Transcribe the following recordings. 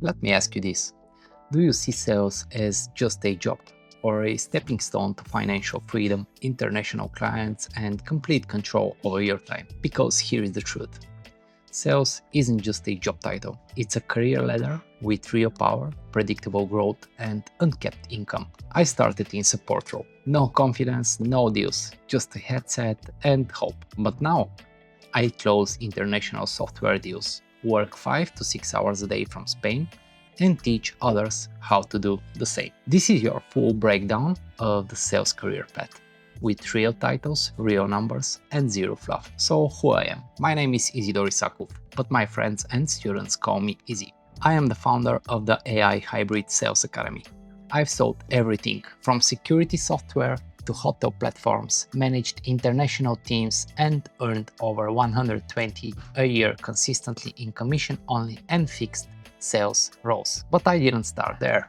Let me ask you this. Do you see sales as just a job or a stepping stone to financial freedom, international clients, and complete control over your time? Because here is the truth. Sales isn't just a job title, it's a career ladder with real power, predictable growth, and uncapped income. I started in support role. No confidence, no deals, just a headset and hope. But now I close international software deals, work 5 to 6 hours a day from Spain, and teach others how to do the same. This is your full breakdown of the sales career path, with real titles, real numbers, and zero fluff. So who I am? My name is Izidor Isakov, but my friends and students call me Izzy. I am the founder of the AI Hybrid Sales Academy. I've sold everything from security software to hotel platforms, managed international teams, and earned over 120 a year consistently in commission only and fixed sales roles. But I didn't start there.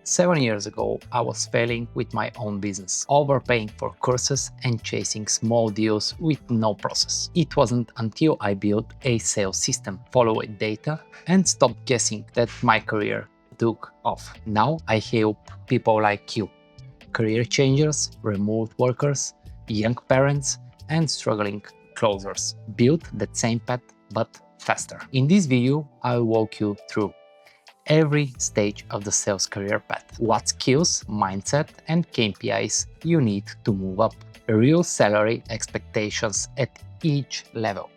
7 years ago, I was failing with my own business, overpaying for courses and chasing small deals with no process. It wasn't until I built a sales system, followed data, and stopped guessing that my career took off. Now I help people like you, career changers, remote workers, young parents, and struggling closers, build that same path but faster. In this video, I'll walk you through every stage of the sales career path, what skills, mindset, and KPIs you need to move up, real salary expectations at each level,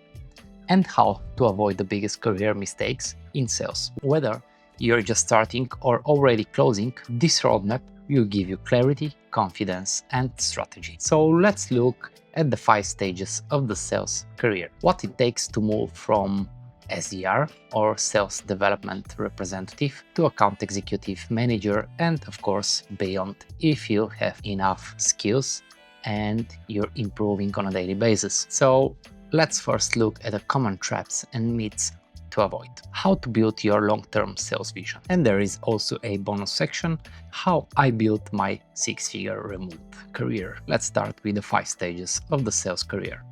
and how to avoid the biggest career mistakes in sales. Whether you're just starting or already closing, this roadmap will give you clarity, confidence, and strategy. So let's look at the 5 stages of the sales career. What it takes to move from SDR or sales development representative to account executive manager, and of course beyond if you have enough skills and you're improving on a daily basis. So let's first look at the common traps and myths to avoid. How to build your long-term sales vision. And there is also a bonus section, how I built my 6-figure remote career. Let's start with the 5 stages of the sales career.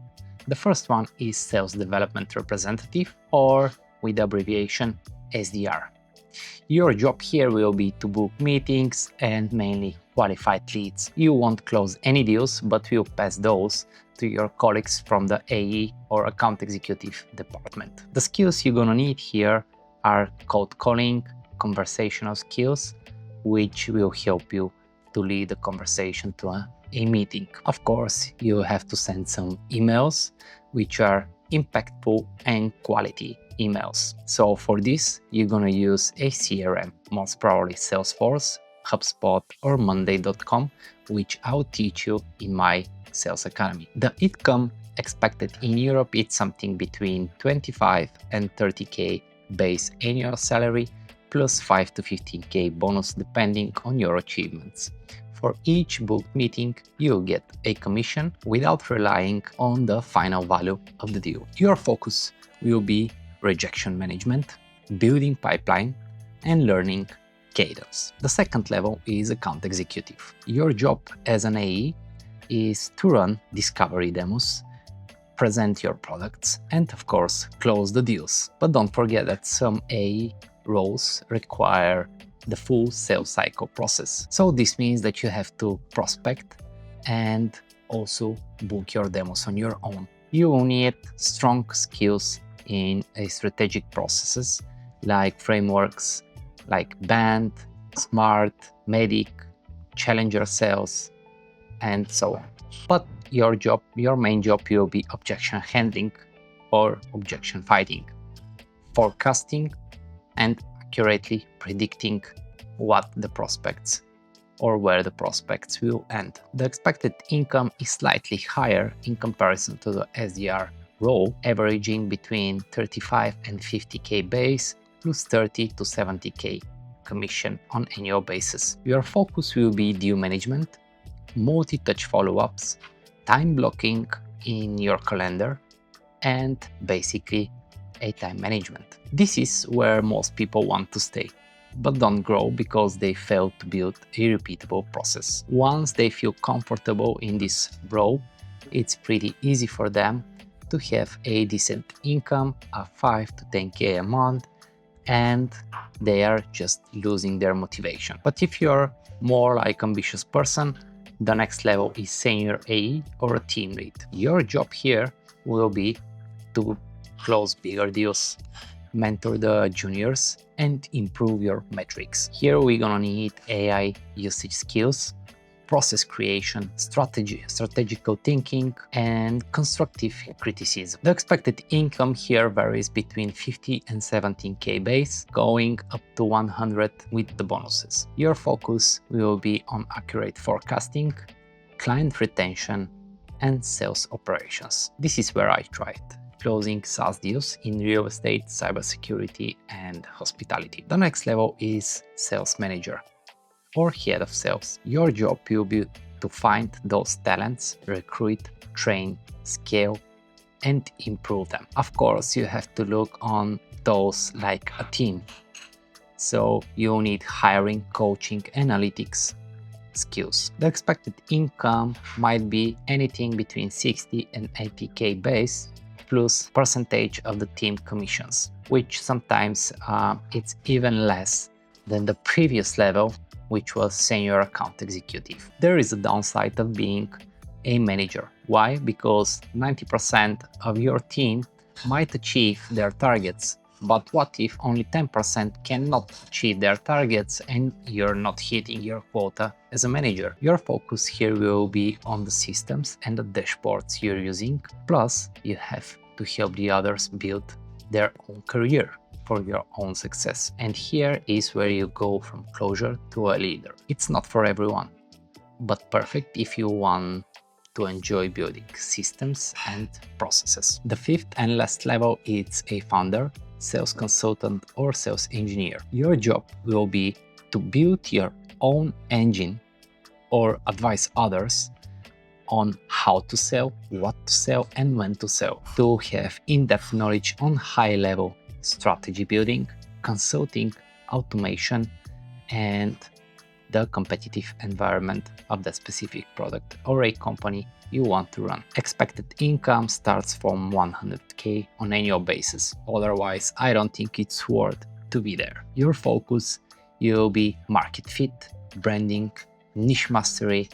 The first one is Sales Development Representative, or with the abbreviation SDR. Your job here will be to book meetings and mainly qualified leads. You won't close any deals, but will pass those to your colleagues from the AE or account executive department. The skills you're gonna need here are cold calling, conversational skills, which will help you to lead the conversation to a meeting. Of course, you have to send some emails which are impactful and quality emails. So for this, you're gonna use a CRM, most probably Salesforce, HubSpot, or Monday.com, which I'll teach you in my Sales Academy. The income expected in Europe is something between 25 and 30k base annual salary, plus 5 to 15k bonus depending on your achievements. For each booked meeting, you'll get a commission without relying on the final value of the deal. Your focus will be rejection management, building pipeline, and learning cadence. The second level is account executive. Your job as an AE is to run discovery demos, present your products, and of course, close the deals. But don't forget that some AE roles require the full sales cycle process. So this means that you have to prospect and also book your demos on your own. You will need strong skills in a strategic processes like frameworks like BAND, SMART, MEDIC, Challenger Sales, and so on. But your main job will be objection handling or objection fighting, forecasting, and accurately predicting what the prospects or where the prospects will end. The expected income is slightly higher in comparison to the SDR role, averaging between 35 and 50k base plus 30 to 70k commission on annual basis. Your focus will be due management, multi-touch follow-ups, time blocking in your calendar, and basically a time management. This is where most people want to stay, but don't grow because they fail to build a repeatable process. Once they feel comfortable in this role, it's pretty easy for them to have a decent income of 5 to 10k a month, and they are just losing their motivation. But if you're more like ambitious person, the next level is senior AE or a team lead. Your job here will be to close bigger deals, mentor the juniors, and improve your metrics. Here we're gonna need AI usage skills, process creation, strategical thinking, and constructive criticism. The expected income here varies between 50 and 17k base, going up to 100 with the bonuses. Your focus will be on accurate forecasting, client retention, and sales operations. This is where I tried closing SaaS deals in real estate, cybersecurity, and hospitality. The next level is sales manager or head of sales. Your job will be to find those talents, recruit, train, scale, and improve them. Of course, you have to look on those like a team. So you need hiring, coaching, analytics skills. The expected income might be anything between 60 and 80k base plus percentage of the team commissions, which sometimes it's even less than the previous level, which was senior account executive. There is a downside of being a manager. Why? Because 90% of your team might achieve their targets. But what if only 10% cannot achieve their targets and you're not hitting your quota as a manager? Your focus here will be on the systems and the dashboards you're using. Plus, you have to help the others build their own career for your own success. And here is where you go from closure to a leader. It's not for everyone, but perfect if you want to enjoy building systems and processes. The fifth and last level is a founder, sales consultant, or sales engineer. Your job will be to build your own engine or advise others on how to sell, what to sell, and when to sell. To have in-depth knowledge on high-level strategy building, consulting, automation, and the competitive environment of the specific product or a company you want to run. Expected income starts from 100k on annual basis. Otherwise, I don't think it's worth to be there. Your focus will be market fit, branding, niche mastery,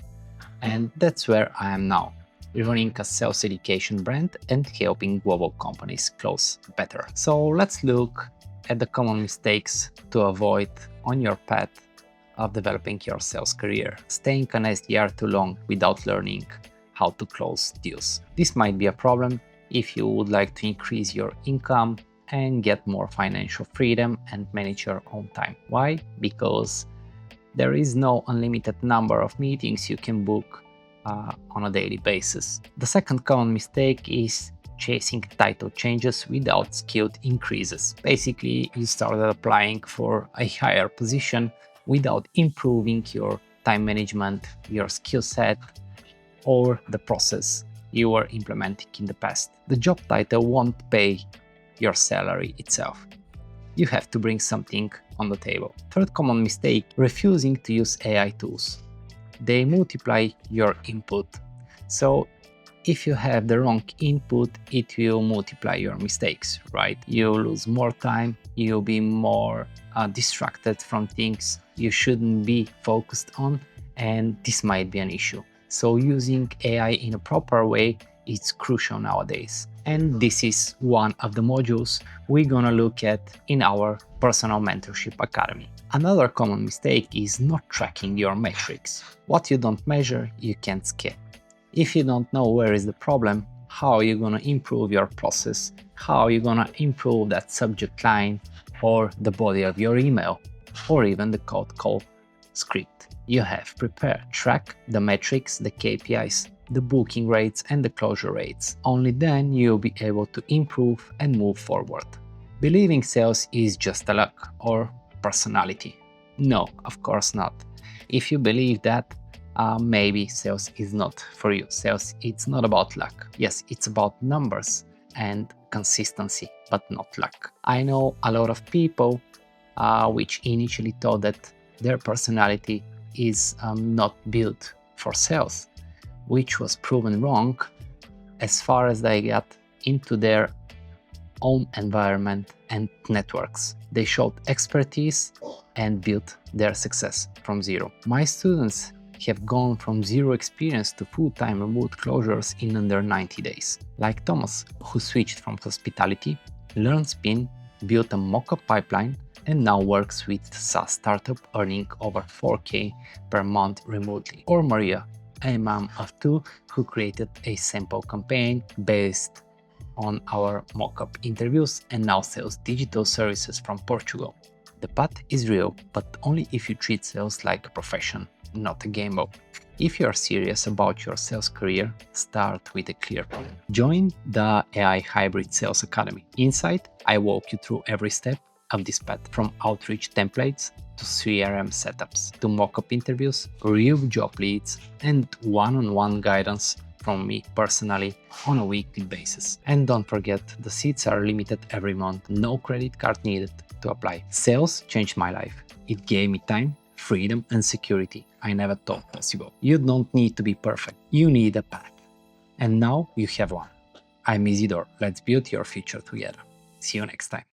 and that's where I am now, running a sales education brand and helping global companies close better. So let's look at the common mistakes to avoid on your path of developing your sales career. Staying an SDR too long without learning how to close deals. This might be a problem if you would like to increase your income and get more financial freedom and manage your own time. Why? Because there is no unlimited number of meetings you can book on a daily basis. The second common mistake is chasing title changes without skilled increases. Basically, you started applying for a higher position without improving your time management, your skill set, or the process you were implementing in the past. The job title won't pay your salary itself. You have to bring something on the table. Third common mistake, refusing to use AI tools. They multiply your input. So if you have the wrong input, it will multiply your mistakes, right? You'll lose more time, you'll be more distracted from things you shouldn't be focused on, and this might be an issue. So using AI in a proper way is crucial nowadays. And this is one of the modules we're gonna look at in our Personal Mentorship Academy. Another common mistake is not tracking your metrics. What you don't measure, you can't scale. If you don't know where is the problem, how are you gonna improve your process? How are you gonna improve that subject line or the body of your email or even the cold call script? You have prepared, track the metrics, the KPIs, the booking rates and the closure rates. Only then you'll be able to improve and move forward. Believing sales is just a luck or personality. No, of course not. If you believe that, maybe sales is not for you. Sales, it's not about luck. Yes, it's about numbers and consistency, but not luck. I know a lot of people which initially thought that their personality is not built for sales, which was proven wrong as far as they got into their own environment and networks. They showed expertise and built their success from zero. My students have gone from zero experience to full-time remote closures in under 90 days. Like Thomas, who switched from hospitality, learned spin, built a mock-up pipeline, and now works with SaaS startup earning over 4K per month remotely. Or Maria, a mom of two who created a sample campaign based on our mock-up interviews and now sells digital services from Portugal. The path is real, but only if you treat sales like a profession, not a game mode. If you are serious about your sales career, start with a clear plan. Join the AI Hybrid Sales Academy. Inside, I walk you through every step of this path, from outreach templates to CRM setups, to mock-up interviews, real job leads, and one-on-one guidance from me personally on a weekly basis. And don't forget, the seats are limited every month, no credit card needed to apply. Sales changed my life. It gave me time, freedom, and security I never thought possible. You don't need to be perfect, you need a path. And now you have one. I'm Izidor, let's build your future together. See you next time.